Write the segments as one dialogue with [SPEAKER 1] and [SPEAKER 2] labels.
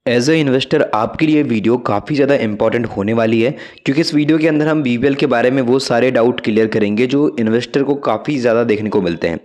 [SPEAKER 1] As a investor आपके लिए video काफ़ी ज़्यादा इंपॉर्टेंट होने वाली है, क्योंकि इस वीडियो के अंदर हम बीबीएल के बारे में वो सारे डाउट क्लियर करेंगे जो इन्वेस्टर को काफ़ी ज़्यादा देखने को मिलते हैं।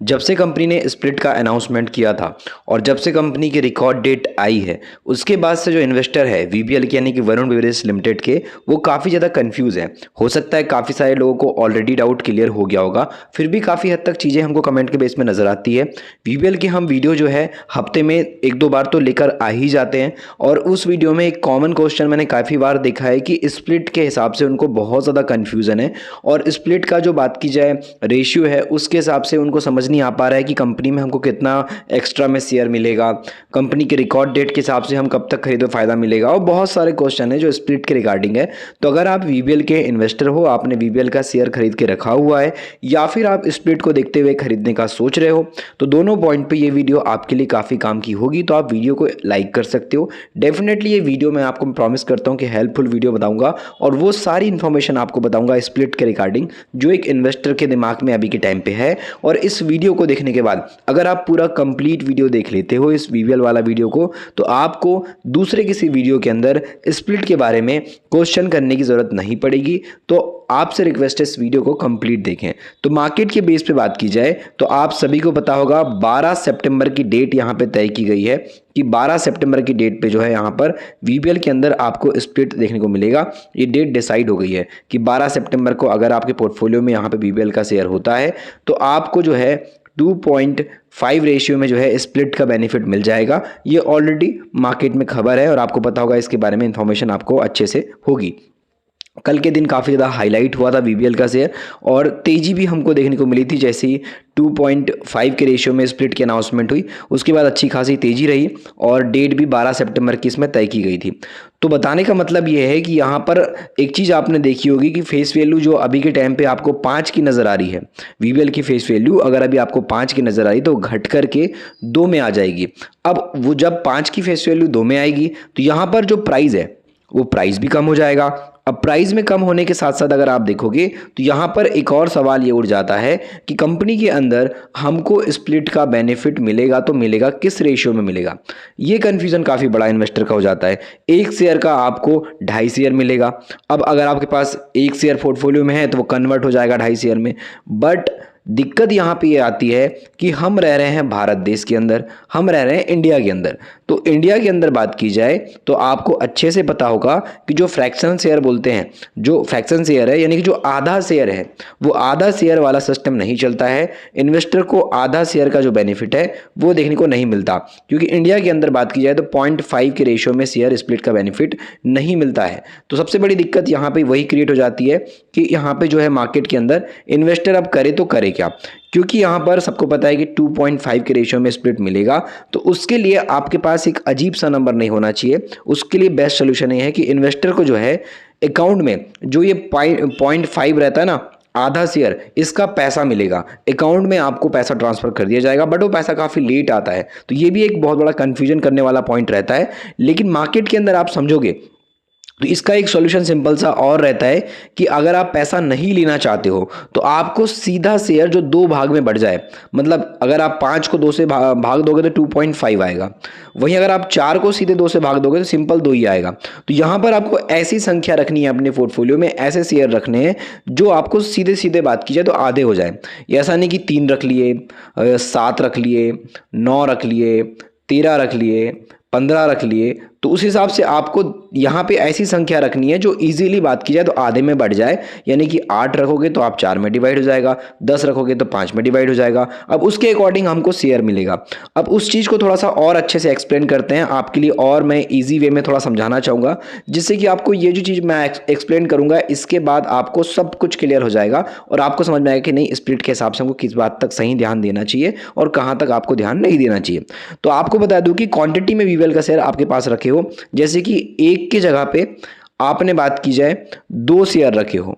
[SPEAKER 1] जब से कंपनी ने स्प्लिट का अनाउंसमेंट किया था और जब से कंपनी की रिकॉर्ड डेट आई है, उसके बाद से जो इन्वेस्टर है बीबीएल के यानी कि वरुण बेवरेज लिमिटेड के, वो काफ़ी ज़्यादा कन्फ्यूज़ हैं। हो सकता है काफ़ी सारे लोगों को ऑलरेडी डाउट क्लियर हो गया होगा, फिर भी काफ़ी हद तक चीज़ें हमको कमेंट के बेस में नज़र आती है। बीबीएल की हम वीडियो जो है हफ्ते में एक दो बार तो लेकर आ ही जाते हैं, और उस वीडियो में एक कॉमन क्वेश्चन मैंने काफ़ी बार देखा है कि स्प्लिट के हिसाब से उनको बहुत ज़्यादा कन्फ्यूज़न है, और स्प्लिट का जो बात की जाए रेशियो है उसके हिसाब से उनको समझ नहीं आ पा रहा है कि कंपनी में हमको कितना एक्स्ट्रा में शेयर मिलेगा, कंपनी के रिकॉर्ड डेट के हिसाब से हम कब तक खरीदो फ़ायदा मिलेगा, और बहुत सारे क्वेश्चन है जो स्प्लिट के रिगार्डिंग है। तो अगर आप वीबीएल के इन्वेस्टर हो, आपने वीबीएल का शेयर खरीद के रखा हुआ है, या फिर आप स्प्लिट को देखते हुए खरीदने का सोच रहे हो, तो दोनों पॉइंट पे ये वीडियो आपके लिए काफ़ी काम की होगी। तो आप वीडियो को लाइक कर सकते हो। डेफिनेटली ये वीडियो मैं आपको प्रॉमिस करता हूँ कि हेल्पफुल वीडियो बताऊंगा, और वो सारी इन्फॉर्मेशन आपको बताऊंगा स्प्लिट के रिगार्डिंग जो एक इन्वेस्टर के दिमाग में अभी के टाइम पे है। और इस वीडियो को देखने के बाद अगर आप पूरा कंप्लीट वीडियो देख लेते हो इस वीबीएल वाला वीडियो को, तो आपको दूसरे किसी वीडियो के अंदर स्प्लिट के बारे में क्वेश्चन करने की ज़रूरत नहीं पड़ेगी। तो आपसे रिक्वेस्ट है इस वीडियो को कंप्लीट देखें। तो मार्केट के बेस पे बात की जाए तो आप सभी को पता होगा 12 सितंबर की डेट यहाँ पे तय की गई है कि 12 सितंबर की डेट पे जो है यहाँ पर वीबीएल के अंदर आपको स्प्लिट देखने को मिलेगा। ये डेट डिसाइड हो गई है कि 12 सितंबर को अगर आपके पोर्टफोलियो में यहाँ पे वीबीएल का शेयर होता है तो आपको जो है 2.5 रेशियो में जो है स्प्लिट का बेनिफिट मिल जाएगा। ये ऑलरेडी मार्केट में खबर है और आपको पता होगा, इसके बारे में इंफॉर्मेशन आपको अच्छे से होगी। कल के दिन काफ़ी ज़्यादा हाईलाइट हुआ था बीबीएल का शेयर, और तेज़ी भी हमको देखने को मिली थी। जैसे ही 2.5 के रेशियो में स्प्लिट की अनाउंसमेंट हुई, उसके बाद अच्छी खासी तेज़ी रही, और डेट भी 12 सितंबर की इसमें तय की गई थी। तो बताने का मतलब ये है कि यहाँ पर एक चीज़ आपने देखी होगी कि फेस वैल्यू जो अभी के टाइम पे आपको 5 की नज़र आ रही है, बीबीएल की फेस वैल्यू अगर अभी आपको 5 की नज़र आ रही तो घट करके 2 में आ जाएगी। अब वो जब 5 की फेस वैल्यू 2 में आएगी तो यहाँ पर जो प्राइस है वो प्राइस भी कम हो जाएगा। अब प्राइस में कम होने के साथ साथ अगर आप देखोगे तो यहाँ पर एक और सवाल ये उठ जाता है कि कंपनी के अंदर हमको स्प्लिट का बेनिफिट मिलेगा तो मिलेगा किस रेशियो में मिलेगा। ये कन्फ्यूजन काफ़ी बड़ा इन्वेस्टर का हो जाता है। एक शेयर का आपको 2.5 शेयर मिलेगा। अब अगर आपके पास एक शेयर पोर्टफोलियो में है तो वो कन्वर्ट हो जाएगा 2.5 शेयर में। बट दिक्कत यहाँ पे ये आती है कि हम रह रहे हैं भारत देश के अंदर, हम रह रहे हैं इंडिया के अंदर। तो इंडिया के अंदर बात की जाए तो आपको अच्छे से पता होगा कि जो फ्रैक्शन शेयर बोलते हैं, जो फ्रैक्शन शेयर है यानी कि जो आधा शेयर है, वो आधा शेयर वाला सिस्टम नहीं चलता है। इन्वेस्टर को आधा शेयर का जो बेनिफिट है वो देखने को नहीं मिलता, क्योंकि इंडिया के अंदर बात की जाए तो 0.5 के रेशियो में शेयर स्प्लिट का बेनिफिट नहीं मिलता है। तो सबसे बड़ी दिक्कत यहाँ पे वही क्रिएट हो जाती है कि यहाँ पे जो है मार्केट के अंदर इन्वेस्टर अब करे तो करे क्या, क्योंकि यहाँ पर सबको पता है कि 2.5 के रेशियो में स्प्लिट मिलेगा। तो उसके लिए आपके पास एक अजीब सा नंबर नहीं होना चाहिए। उसके लिए बेस्ट सोल्यूशन ये है कि इन्वेस्टर को जो है अकाउंट में जो ये 0.5 रहता है ना, आधा शेयर, इसका पैसा मिलेगा अकाउंट में, आपको पैसा ट्रांसफर कर दिया जाएगा। बट वो पैसा काफ़ी लेट आता है, तो ये भी एक बहुत बड़ा कन्फ्यूजन करने वाला पॉइंट रहता है। लेकिन मार्केट के अंदर आप समझोगे तो इसका एक सॉल्यूशन सिंपल सा और रहता है कि अगर आप पैसा नहीं लेना चाहते हो तो आपको सीधा शेयर जो 2 भाग में बढ़ जाए, मतलब अगर आप 5 को 2 से भाग दोगे तो 2.5 आएगा, वहीं अगर आप 4 को सीधे 2 से भाग दोगे तो सिंपल 2 ही आएगा। तो यहाँ पर आपको ऐसी संख्या रखनी है अपने पोर्टफोलियो में, ऐसे शेयर रखने हैं जो आपको सीधे सीधे बात की जाए तो आधे हो जाए। ऐसा नहीं कि 3 रख लिए, 7 रख लिए, 9 रख लिए, 13 रख लिए, 15 रख लिए। तो उस हिसाब से आपको यहाँ पे ऐसी संख्या रखनी है जो इजीली बात की जाए तो आधे में बढ़ जाए, यानी कि 8 रखोगे तो आप 4 में डिवाइड हो जाएगा, 10 रखोगे तो 5 में डिवाइड हो जाएगा। अब उसके अकॉर्डिंग हमको शेयर मिलेगा। अब उस चीज़ को थोड़ा सा और अच्छे से एक्सप्लेन करते हैं आपके लिए, और मैं ईजी वे में थोड़ा समझाना चाहूँगा, जिससे कि आपको ये जो चीज़ मैं एक्सप्लेन करूँगा इसके बाद आपको सब कुछ क्लियर हो जाएगा और आपको समझ में आएगा कि नहीं स्प्लिट के हिसाब से हमको किस बात तक सही ध्यान देना चाहिए और कहाँ तक आपको ध्यान नहीं देना चाहिए। तो आपको बता दूँ कि क्वान्टिटी में बीबीएल का शेयर आपके पास रखे हो, जैसे कि 1 की जगह पे आपने बात की जाए 2 शेयर रखे हो,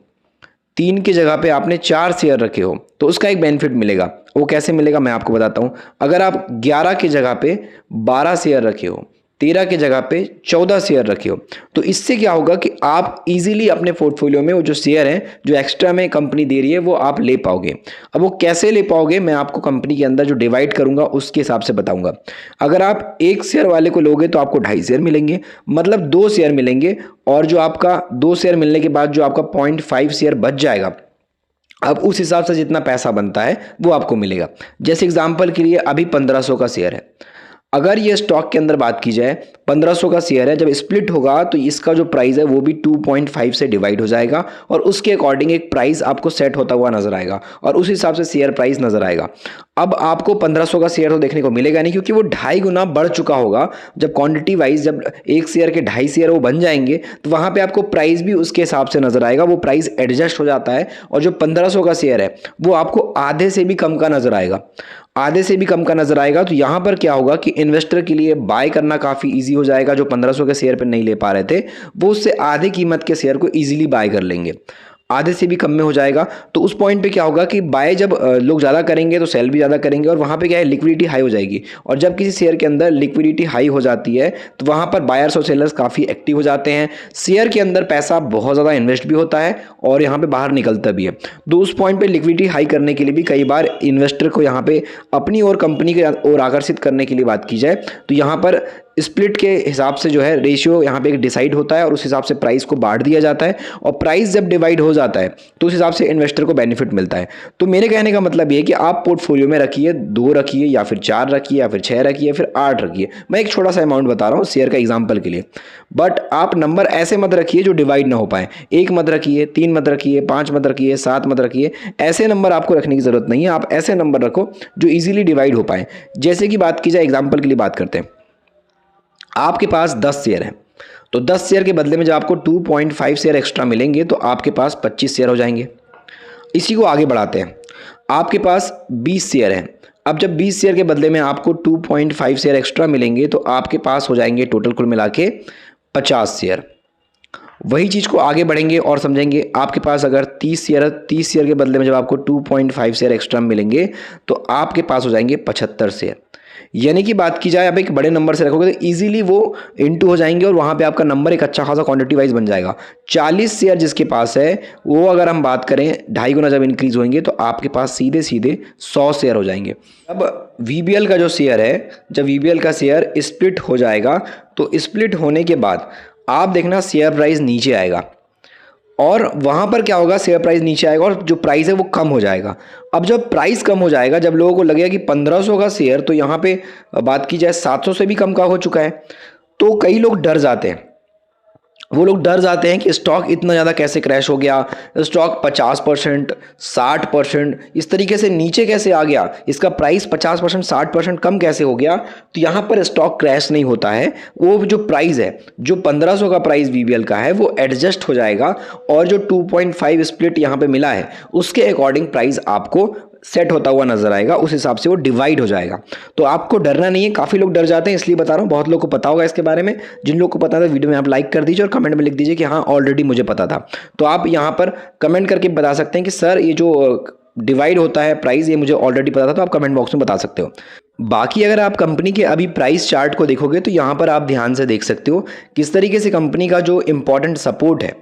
[SPEAKER 1] 3 की जगह पे आपने 4 शेयर रखे हो, तो उसका एक बेनिफिट मिलेगा। वो कैसे मिलेगा मैं आपको बताता हूं। अगर आप 11 की जगह पे 12 शेयर रखे हो, 13 के जगह पे 14 शेयर रखे हो, तो इससे क्या होगा कि आप इजीली अपने पोर्टफोलियो में वो जो शेयर हैं जो एक्स्ट्रा में कंपनी दे रही है वो आप ले पाओगे। अब वो कैसे ले पाओगे मैं आपको कंपनी के अंदर जो डिवाइड करूंगा उसके हिसाब से बताऊंगा। अगर आप एक शेयर वाले को लोगे तो आपको 2.5 शेयर मिलेंगे, मतलब 2 शेयर मिलेंगे, और जो आपका 2 शेयर मिलने के बाद जो आपका 0.5 शेयर बच जाएगा, अब उस हिसाब से जितना पैसा बनता है वो आपको मिलेगा। जैसे एग्जांपल के लिए अभी 1500 का शेयर है, अगर ये स्टॉक के अंदर बात की जाए 1500 का शेयर है, जब स्प्लिट होगा तो इसका जो प्राइस है वो भी 2.5 से डिवाइड हो जाएगा और उसके अकॉर्डिंग एक प्राइस आपको सेट होता हुआ नजर आएगा और उस हिसाब से शेयर प्राइस नजर आएगा। अब आपको 1500 का शेयर तो देखने को मिलेगा नहीं, क्योंकि वो 2.5 गुना बढ़ चुका होगा। जब क्वांटिटी वाइज जब एक शेयर के 2.5 शेयर वो बन जाएंगे तो वहां पे आपको प्राइस भी उसके हिसाब से नजर आएगा, वो प्राइस एडजस्ट हो जाता है और जो 1500 का शेयर है वो आपको आधे से भी कम का नजर आएगा, आधे से भी कम का नजर आएगा। तो यहां पर क्या होगा कि इन्वेस्टर के लिए बाय करना काफी इजी हो जाएगा। जो 1500 के शेयर पे नहीं ले पा रहे थे वो उससे आधे कीमत के शेयर को इजीली बाय कर लेंगे, आधे से भी कम में हो जाएगा। तो उस पॉइंट पे क्या होगा कि बाय जब लोग ज़्यादा करेंगे तो सेल भी ज़्यादा करेंगे और वहाँ पे क्या है, लिक्विडिटी हाई हो जाएगी। और जब किसी शेयर के अंदर लिक्विडिटी हाई हो जाती है तो वहाँ पर बायर्स और सेलर्स काफ़ी एक्टिव हो जाते हैं। शेयर के अंदर पैसा बहुत ज़्यादा इन्वेस्ट भी होता है और यहाँ पे बाहर निकलता भी है। तो उस पॉइंट पे लिक्विडिटी हाई करने के लिए भी कई बार इन्वेस्टर को यहाँ पे अपनी और कंपनी के ओर आकर्षित करने के लिए बात की जाए तो यहाँ पर स्प्लिट के हिसाब से जो है रेशियो यहाँ पे एक डिसाइड होता है और उस हिसाब से प्राइस को बांट दिया जाता है। और प्राइस जब डिवाइड हो जाता है तो उस हिसाब से इन्वेस्टर को बेनिफिट मिलता है। तो मेरे कहने का मतलब ये है कि आप पोर्टफोलियो में रखिए, 2 रखिए या फिर 4 रखिए या फिर 6 रखिए या फिर 8 रखिए। मैं एक छोटा सा अमाउंट बता रहा हूँ शेयर का एग्जाम्पल के लिए, बट आप नंबर ऐसे मत रखिए जो डिवाइड ना हो पाए। 1 मत रखिए, 3 मत रखिए, 5 मत रखिए, 7 मत रखिए। ऐसे नंबर आपको रखने की जरूरत नहीं है, आप ऐसे नंबर रखो जो इजीली डिवाइड हो पाए। जैसे कि बात की जाए, एग्जाम्पल के लिए बात करते हैं, आपके पास 10 शेयर है तो 10 शेयर के बदले में जब आपको 2.5 शेयर एक्स्ट्रा मिलेंगे तो आपके पास 25 शेयर हो जाएंगे। इसी को आगे बढ़ाते हैं, आपके पास 20 शेयर हैं, अब जब 20 शेयर के बदले में आपको 2.5 शेयर एक्स्ट्रा मिलेंगे तो आपके पास हो जाएंगे टोटल कुल मिला के 50 शेयर। वही चीज़ को आगे बढ़ेंगे और समझेंगे, आपके पास अगर 30 शेयर के बदले में जब आपको 2.5 शेयर एक्स्ट्रा मिलेंगे तो आपके पास हो जाएंगे 75 शेयर। यानी कि बात की जाए, अब एक बड़े नंबर से रखोगे तो इजीली वो इनटू हो जाएंगे और वहाँ पे आपका नंबर एक अच्छा खासा क्वांटिटी वाइज बन जाएगा। 40 शेयर जिसके पास है वो अगर हम बात करें 2.5 गुना जब इंक्रीज होंगे तो आपके पास सीधे सीधे 100 शेयर हो जाएंगे। अब VBL का जो शेयर है, जब VBL का शेयर स्प्लिट हो जाएगा तो स्प्लिट होने के बाद आप देखना शेयर प्राइस नीचे आएगा और वहाँ पर क्या होगा, शेयर प्राइस नीचे आएगा और जो प्राइस है वो कम हो जाएगा। अब जब प्राइस कम हो जाएगा, जब लोगों को लगेगा कि 1500 का शेयर तो यहाँ पे बात की जाए 700 से भी कम का हो चुका है, तो कई लोग डर जाते हैं। वो लोग डर जाते हैं कि स्टॉक इतना ज़्यादा कैसे क्रैश हो गया, स्टॉक 50%, 60% इस तरीके से नीचे कैसे आ गया, इसका प्राइस 50%, 60% कम कैसे हो गया। तो यहाँ पर स्टॉक क्रैश नहीं होता है, वो जो प्राइस है, जो 1500 का प्राइस VBL का है वो एडजस्ट हो जाएगा और जो 2.5 स्प्लिट यहाँ पे मिला है उसके अकॉर्डिंग प्राइस आपको सेट होता हुआ नजर आएगा, उस हिसाब से वो डिवाइड हो जाएगा। तो आपको डरना नहीं है। काफ़ी लोग डर जाते हैं इसलिए बता रहा हूँ, बहुत लोग को पता होगा इसके बारे में। जिन लोग को पता था वीडियो में आप लाइक कर दीजिए और कमेंट में लिख दीजिए कि हाँ ऑलरेडी मुझे पता था। तो आप यहाँ पर कमेंट करके बता सकते हैं कि सर ये जो डिवाइड होता है प्राइस ये मुझे ऑलरेडी पता था, तो आप कमेंट बॉक्स में बता सकते हो। बाकी अगर आप कंपनी के अभी प्राइस चार्ट को देखोगे तो यहाँ पर आप ध्यान से देख सकते हो किस तरीके से कंपनी का जो इंपॉर्टेंट सपोर्ट है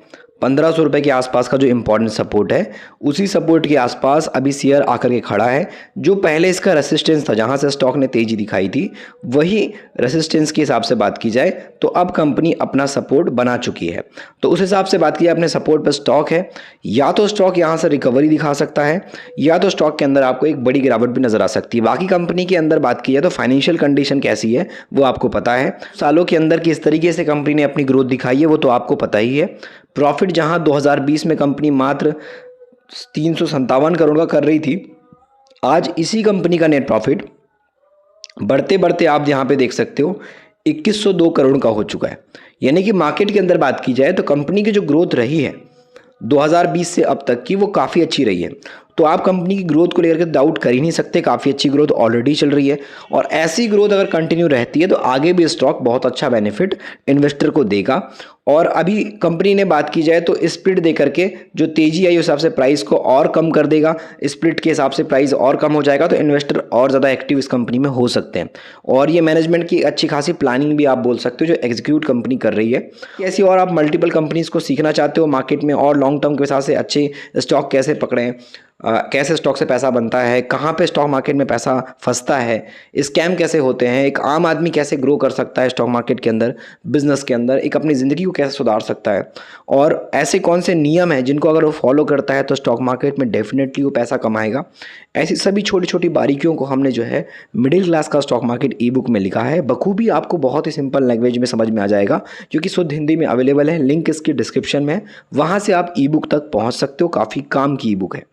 [SPEAKER 1] 1500 रुपये के आसपास का जो इंपॉर्टेंट सपोर्ट है, उसी सपोर्ट के आसपास अभी शेयर आकर के खड़ा है। जो पहले इसका रेसिस्टेंस था जहां से स्टॉक ने तेजी दिखाई थी, वही रेसिस्टेंस के हिसाब से बात की जाए तो अब कंपनी अपना सपोर्ट बना चुकी है। तो उस हिसाब से बात की जाए अपने सपोर्ट पर स्टॉक है, या तो स्टॉक यहाँ से रिकवरी दिखा सकता है या तो स्टॉक के अंदर आपको एक बड़ी गिरावट भी नजर आ सकती है। बाकी कंपनी के अंदर बात की जाए तो फाइनेंशियल कंडीशन कैसी है वो आपको पता है, सालों के अंदर किस तरीके से कंपनी ने अपनी ग्रोथ दिखाई है वो तो आपको पता ही है। प्रॉफिट जहां 2020 में कंपनी मात्र 357 करोड़ का कर रही थी, आज इसी कंपनी का नेट प्रॉफिट बढ़ते बढ़ते आप यहां पे देख सकते हो 2102 करोड़ का हो चुका है। यानी कि मार्केट के अंदर बात की जाए तो कंपनी की जो ग्रोथ रही है 2020 से अब तक की वो काफ़ी अच्छी रही है। तो आप कंपनी की ग्रोथ को लेकर के डाउट कर ही नहीं सकते। काफ़ी अच्छी ग्रोथ ऑलरेडी चल रही है और ऐसी ग्रोथ अगर कंटिन्यू रहती है तो आगे भी स्टॉक बहुत अच्छा बेनिफिट इन्वेस्टर को देगा। और अभी कंपनी ने बात की जाए तो स्प्लिट दे करके जो तेजी आई उस हिसाब से प्राइस को और कम कर देगा, स्प्लिट के हिसाब से प्राइस और कम हो जाएगा, तो इन्वेस्टर और ज़्यादा एक्टिव इस कंपनी में हो सकते हैं। और ये मैनेजमेंट की अच्छी खासी प्लानिंग भी आप बोल सकते हो जो एग्जीक्यूट कंपनी कर रही है। ऐसी और आप मल्टीपल कंपनीज को सीखना चाहते हो मार्केट में और लॉन्ग टर्म के हिसाब से अच्छे स्टॉक कैसे पकड़ें, कैसे स्टॉक से पैसा बनता है, कहाँ पे स्टॉक मार्केट में पैसा फंसता है, स्कैम कैसे होते हैं, एक आम आदमी कैसे ग्रो कर सकता है स्टॉक मार्केट के अंदर, बिजनेस के अंदर, एक अपनी ज़िंदगी को कैसे सुधार सकता है, और ऐसे कौन से नियम हैं जिनको अगर वो फॉलो करता है तो स्टॉक मार्केट में डेफिनेटली वो पैसा कमाएगा। ऐसी सभी छोटी छोटी बारीकियों को हमने जो है मिडिल क्लास का स्टॉक मार्केट ई बुक में लिखा है। बखूबी आपको बहुत ही सिंपल लैंग्वेज में समझ में आ जाएगा जो कि शुद्ध हिंदी में अवेलेबल है। लिंक इसकी डिस्क्रिप्शन में है, वहाँ से आप ई बुक तक पहुँच सकते हो। काफ़ी काम की ई बुक है।